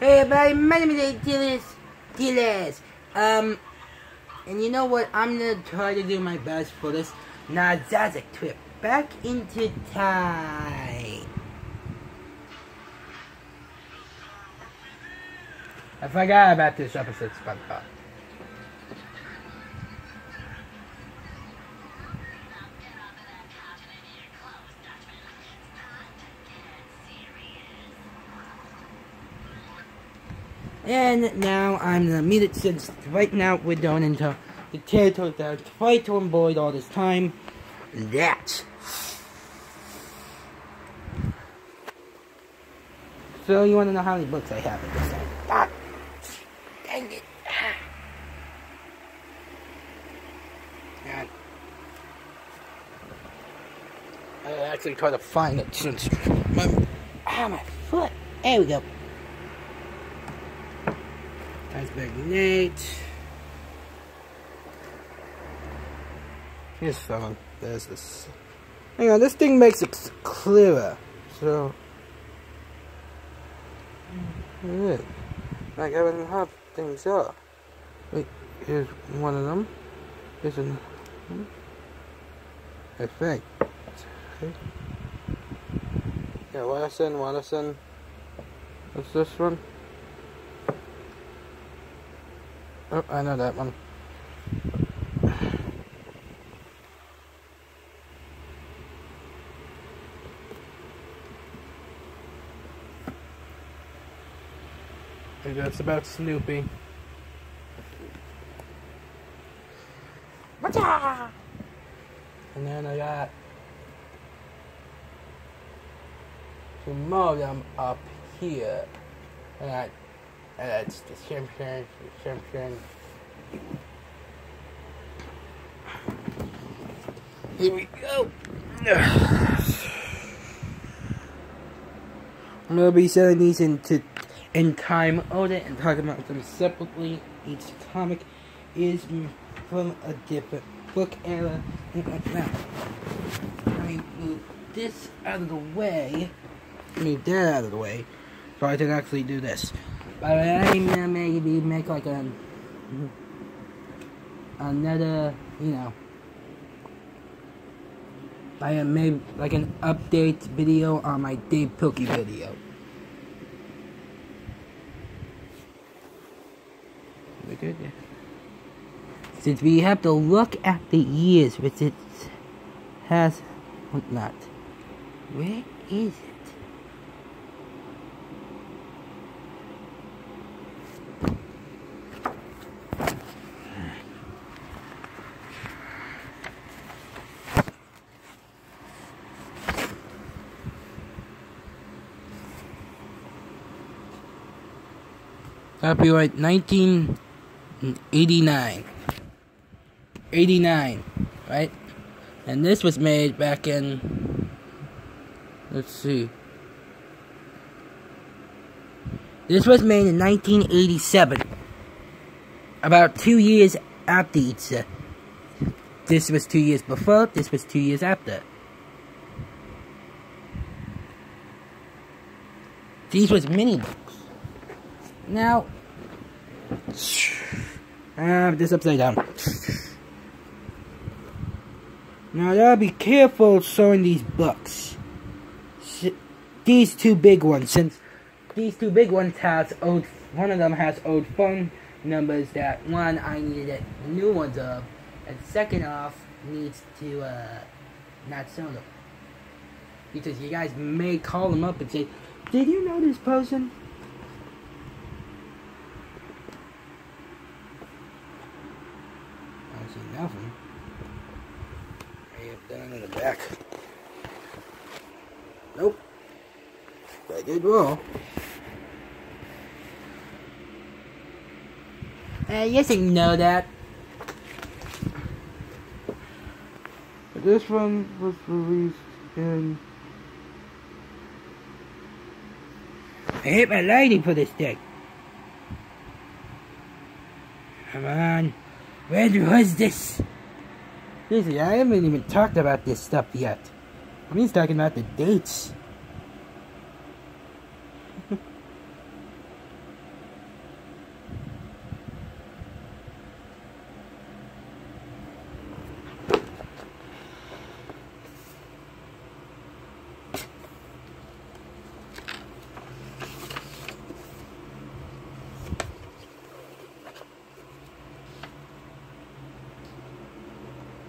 Hey everybody, my name is Tiles. And you know what? I'm gonna try to do my best for this notsagic trip back into time. I forgot about this episode's fun part. And now I'm gonna meet it since right now we're going into the territory that I've tried to avoid all this time. That. So you wanna know how many books I have in this? God dang it. God. I actually try to find it since my foot. There we go. That's big Nate. Here's someone. There's this. Hang on, this thing makes it clearer. So. Look. Like I wouldn't have things up. Wait, here's one of them. Here's another. I think. Okay. Yeah, Watterson. What's this one? Oh, I know that one. And that's about Snoopy. Whatcha? And then I got some more of them up here. And that's the champion. Here we go. I'm gonna be selling these in time order and talking about them separately. Each comic is from a different book era. Now, let me move this out of the way. Move that out of the way, so I can actually do this. But I'm gonna maybe make like another, you know, I made like an update video on my Dave Pilkey video. We're good there. Since we have to look at the years which it has whatnot. Where is it? Copyright 1989. 89, right? And this was made back in, let's see. This was made in 1987. About 2 years after each. This was 2 years before, this was 2 years after. These was mini books. Now, this upside down. Now, gotta be careful showing these books. These two big ones, since these two big ones has old, one of them has old phone numbers that one I needed new ones of, and second off needs to not show them. Because you guys may call them up and say, "Did you know this person?" I see nothing. I have down in the back. Nope. I did well. Yes, I know that. But this one was released in. I hit my lighting for this thing. Come on. When was this? Seriously, I haven't even talked about this stuff yet. I'm just talking about the dates.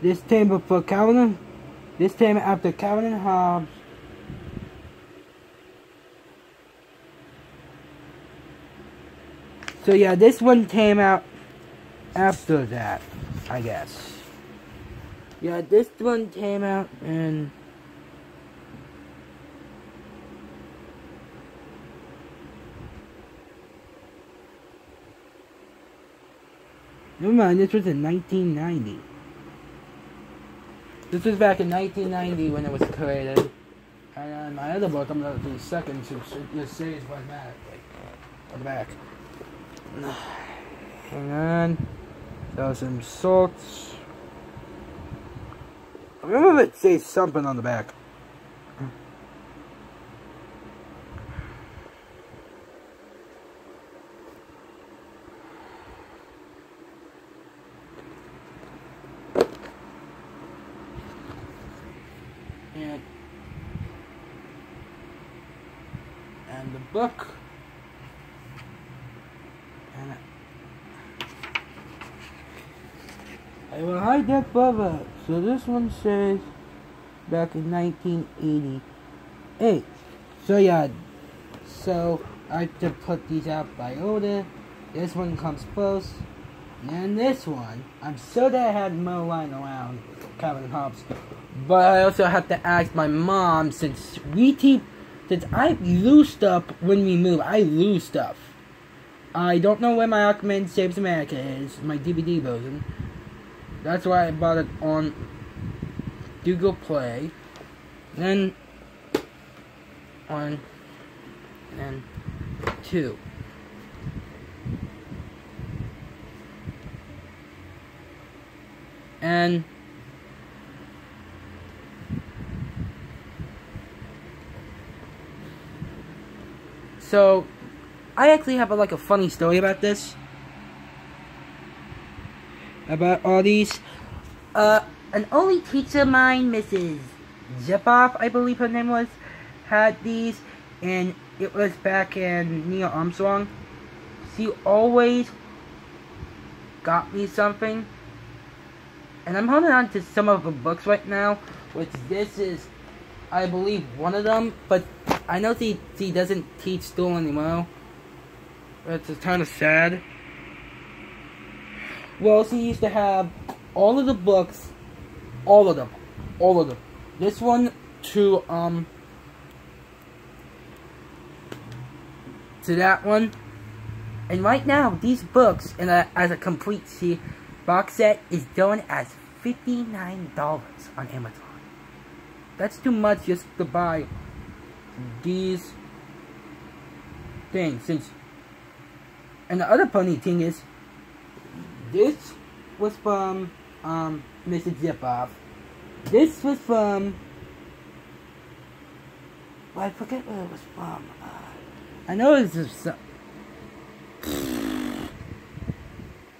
This came before Calvin. This came after Calvin and Hobbes. So yeah, this one came out after that, I guess. Yeah, this one came out in... Never mind, this was in 1990. This was back in 1990 when it was created. And my other book, I'm going to do second, since it just says automatically on the back. Hang on. There's some salts. I remember it says something on the back. And the book. And I will hide that above. So this one says back in 1988. So yeah, so I have to put these out by order. This one comes first. And this one, I'm sure that I had more lying around, Calvin and Hobbes. But I also have to ask my mom, since I lose stuff when we move. I lose stuff. I don't know where my Aquaman Saves America is, my DVD version. That's why I bought it on Google Play. Then on and 2. And so I actually have a funny story about this. About all these. An early teacher of mine, Mrs. Zipoff, I believe her name was, had these, and it was back in Neil Armstrong. She always got me something. And I'm holding on to some of her books right now, which this is, I believe, one of them. But I know she doesn't teach school anymore. It's kind of sad. Well, she used to have all of the books, all of them. This one to that one. And right now, these books, as a complete box set, is going as $59 on Amazon. That's too much just to buy these things. And the other funny thing is, this was from Mrs. Zipoff. This was from... well, I forget where it was from. I know it was some...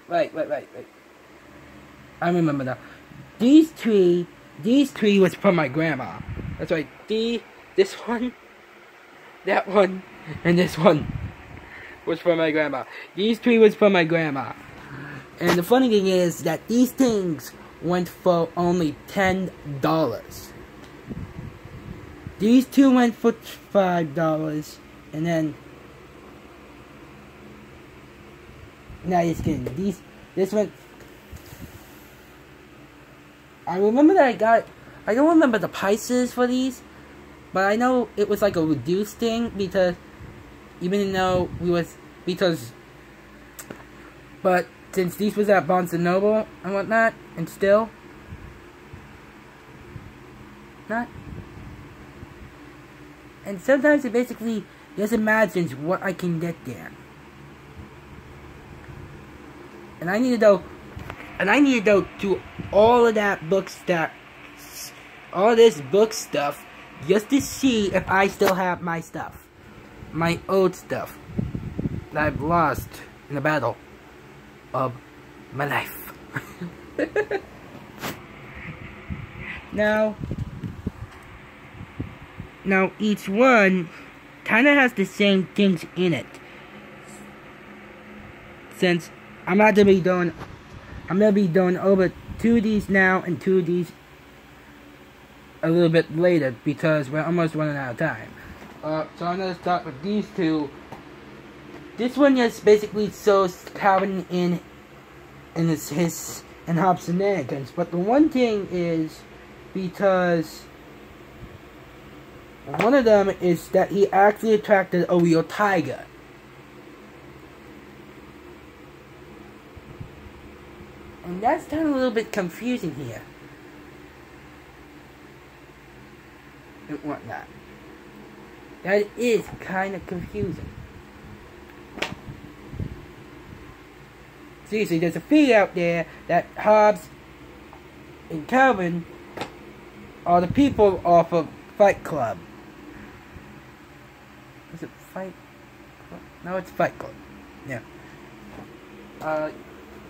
Wait. I remember now. These three was from my grandma. That's right. This one, that one, and this one was from my grandma. These three was from my grandma. And the funny thing is that these things went for only $10. These two went for $5, and then... nah, just kidding. This went... I remember that I don't remember the prices for these, but I know it was like a reduced thing, because even though but since these was at Barnes & Noble and whatnot, and still not. And sometimes it basically just imagines what I can get there. And I need to go to all of that all this book stuff, just to see if I still have my stuff. My old stuff that I've lost in the battle of my life. Now each one kind of has the same things in it. Since I'm going to be doing over two of these now and two of these a little bit later because we're almost running out of time. So I'm going to start with these two. This one just basically shows Calvin in his and Hobbes' shenanigans. But the one thing is because one of them is that he actually attracted a real tiger. And that's kind of a little bit confusing here. And whatnot. That is kind of confusing. Seriously, there's a theory out there that Hobbes and Calvin are the people off of Fight Club. Is it Fight Club? No, it's Fight Club. Yeah.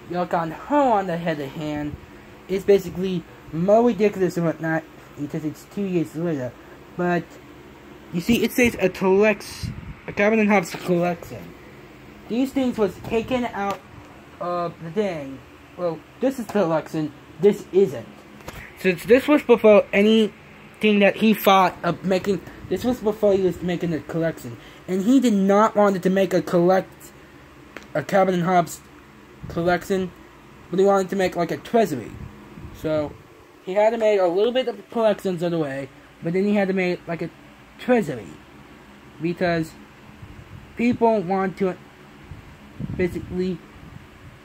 Yukon Ho, on the other hand, is basically more ridiculous and whatnot because it's 2 years later. But you see, it says a Calvin and Hobbes collection. These things was taken out of the thing. Well, this is the collection. This isn't. Since this was before anything that he thought of making. This was before he was making a collection, and he did not want to make a Calvin and Hobbes collection, but he wanted to make like a treasury. So he had to make a little bit of collections on the way, but then he had to make like a treasury because people want to basically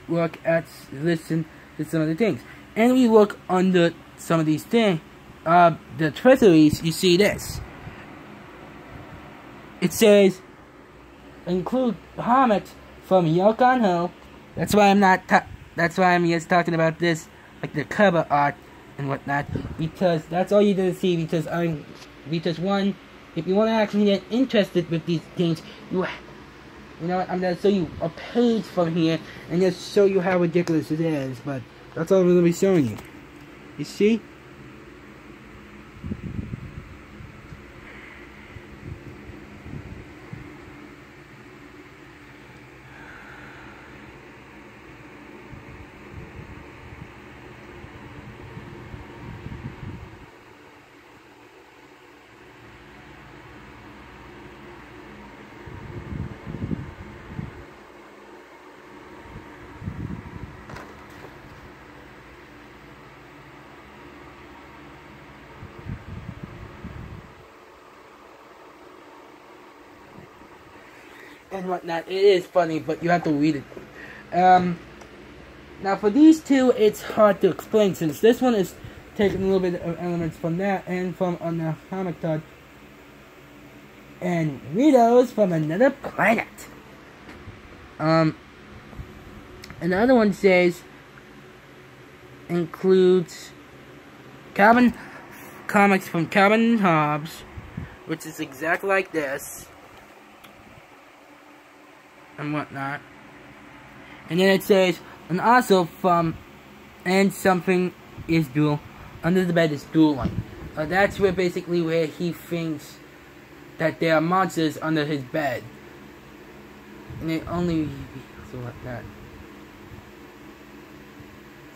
look at, listen to some of the things. And we look under some of these things, the treasuries. You see this. It says include comics from Yukon Ho. That's why I'm not. That's why I'm just talking about this, like the cover art and whatnot, because that's all you're gonna see. Because one, if you want to actually get interested with these things, you know what? I'm gonna show you a page from here and just show you how ridiculous it is. But that's all I'm gonna be showing you. You see? And whatnot. It is funny, but you have to read it. Now for these two, it's hard to explain since this one is taking a little bit of elements from that and from the comic card, and Rito's from another planet. And the other one says includes Calvin comics from Calvin and Hobbes, which is exactly like this. And whatnot. And then it says, and also from, and something is dual, under the bed is dueling. That's where basically where he thinks that there are monsters under his bed. And it only, so like that.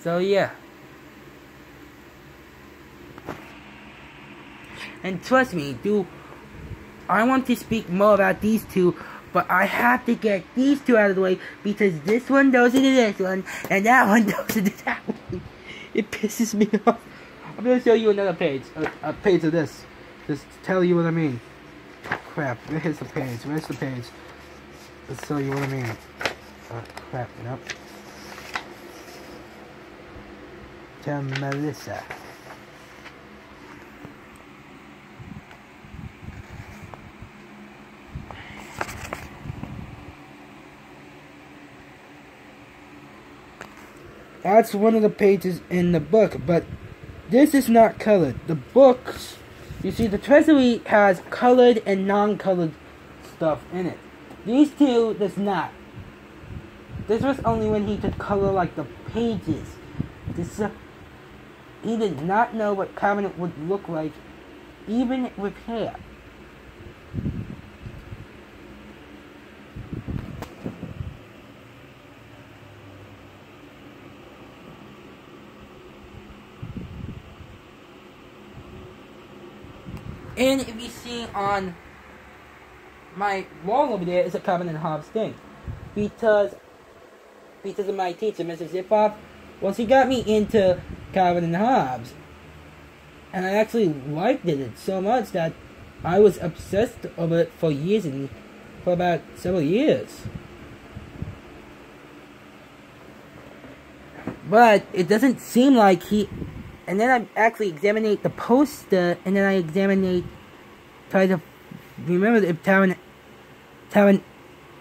So yeah. And trust me, I want to speak more about these two, but I have to get these two out of the way because this one goes into this one, and that one goes into that one. It pisses me off. I'm gonna show you another page, a page of this, just to tell you what I mean. Crap, where's the page? Where's the page? Let's show you what I mean. Crap, you know. To Melissa. That's one of the pages in the book, but this is not colored. The books, you see, the treasury has colored and non-colored stuff in it. These two does not. This was only when he could color like the pages. He did not know what cabinet would look like, even with hair. And if you see on my wall over there is a Calvin and Hobbes thing. Because of my teacher, Mrs. Zipoff, well, she got me into Calvin and Hobbes. And I actually liked it so much that I was obsessed over it for years and for about several years. But it doesn't seem like he... And then I actually examined the poster, and then I tried to remember if Taryn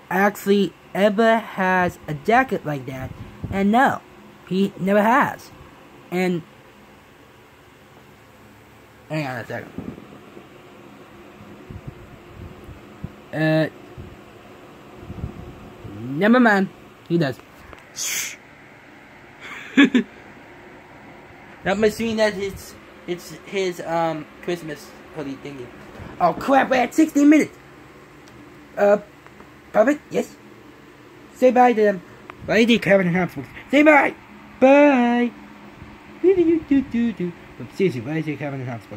actually ever has a jacket like that. And no, he never has. And... hang on a second. Never mind. He does. Shh. That must mean that it's his Christmas hoodie thingy. Oh crap, we're at 16 minutes. Prophet, yes? Say bye to them. Bye to Kevin and Hobbes. Say bye! Bye! Seriously, bye to Kevin and Hobbes.